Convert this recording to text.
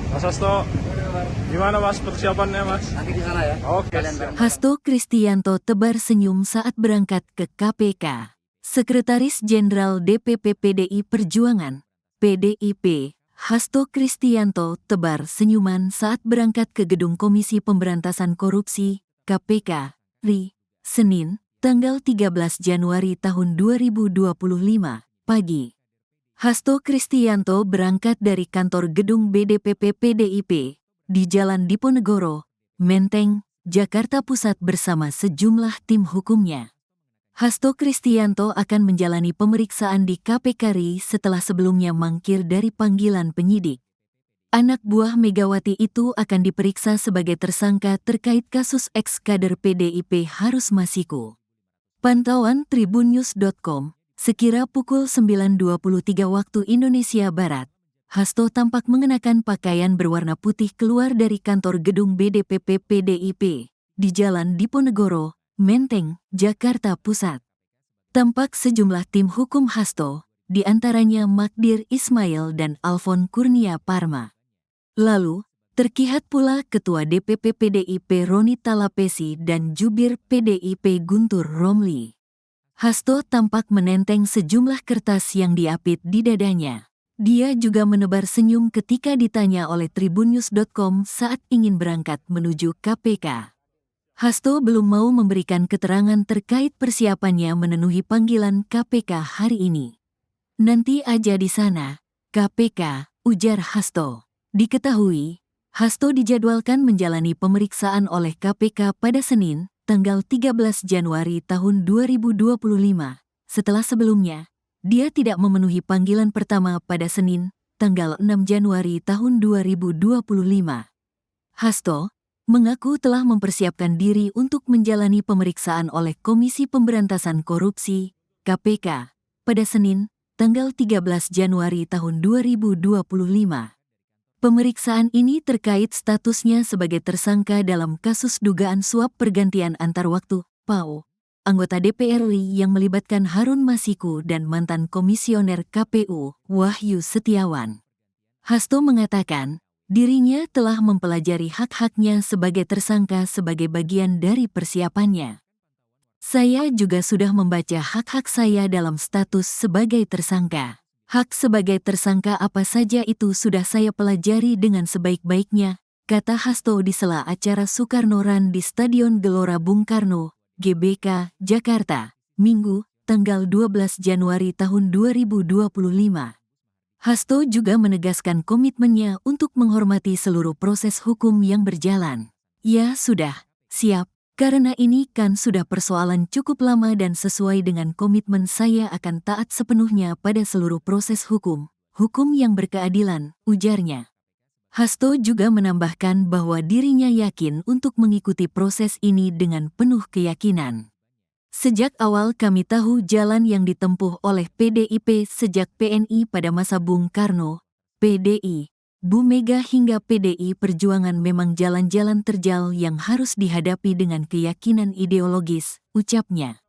Mas Hasto, gimana Mas persiapannya Mas? Nanti di sana ya. Oke, Kalian siap. bareng. Hasto Kristianto tebar senyum saat berangkat ke KPK. Sekretaris Jenderal DPP PDI Perjuangan, PDIP, Hasto Kristianto tebar senyuman saat berangkat ke Gedung Komisi Pemberantasan Korupsi, KPK, RI, Senin, tanggal 13 Januari tahun 2025, pagi. Hasto Kristianto berangkat dari kantor gedung BDPP PDIP di Jalan Diponegoro, Menteng, Jakarta Pusat bersama sejumlah tim hukumnya. Hasto Kristianto akan menjalani pemeriksaan di KPK RI setelah sebelumnya mangkir dari panggilan penyidik. Anak buah Megawati itu akan diperiksa sebagai tersangka terkait kasus ex-kader PDIP Harus Masiku. Pantauan tribunnews.com, sekira pukul 9.23 waktu Indonesia Barat, Hasto tampak mengenakan pakaian berwarna putih keluar dari kantor gedung BDPP PDIP di Jalan Diponegoro, Menteng, Jakarta Pusat. Tampak sejumlah tim hukum Hasto, di antaranya Magdir Ismail dan Alfon Kurnia Parma. Lalu, terkihat pula Ketua DPP PDIP Roni Talapesi dan Jubir PDIP Guntur Romli. Hasto tampak menenteng sejumlah kertas yang diapit di dadanya. Dia juga menebar senyum ketika ditanya oleh tribunnews.com saat ingin berangkat menuju KPK. Hasto belum mau memberikan keterangan terkait persiapannya memenuhi panggilan KPK hari ini. Nanti aja di sana, KPK, ujar Hasto. Diketahui, Hasto dijadwalkan menjalani pemeriksaan oleh KPK pada Senin, tanggal 13 Januari tahun 2025, setelah sebelumnya, dia tidak memenuhi panggilan pertama pada Senin, tanggal 6 Januari tahun 2025. Hasto mengaku telah mempersiapkan diri untuk menjalani pemeriksaan oleh Komisi Pemberantasan Korupsi, KPK, pada Senin, tanggal 13 Januari tahun 2025. Pemeriksaan ini terkait statusnya sebagai tersangka dalam kasus dugaan suap pergantian antar waktu, PAO, anggota DPR RI yang melibatkan Harun Masiku dan mantan komisioner KPU, Wahyu Setiawan. Hasto mengatakan, dirinya telah mempelajari hak-haknya sebagai tersangka sebagai bagian dari persiapannya. Saya juga sudah membaca hak-hak saya dalam status sebagai tersangka. Hak sebagai tersangka apa saja itu sudah saya pelajari dengan sebaik-baiknya, kata Hasto di sela acara Soekarno Run di Stadion Gelora Bung Karno, GBK, Jakarta, Minggu, tanggal 12 Januari tahun 2025. Hasto juga menegaskan komitmennya untuk menghormati seluruh proses hukum yang berjalan. Ya sudah, siap, karena ini kan sudah persoalan cukup lama dan sesuai dengan komitmen saya akan taat sepenuhnya pada seluruh proses hukum yang berkeadilan, ujarnya. Hasto juga menambahkan bahwa dirinya yakin untuk mengikuti proses ini dengan penuh keyakinan. Sejak awal kami tahu jalan yang ditempuh oleh PDIP sejak PNI pada masa Bung Karno, PDI, Bu Mega hingga PDI Perjuangan memang jalan-jalan terjal yang harus dihadapi dengan keyakinan ideologis, ucapnya.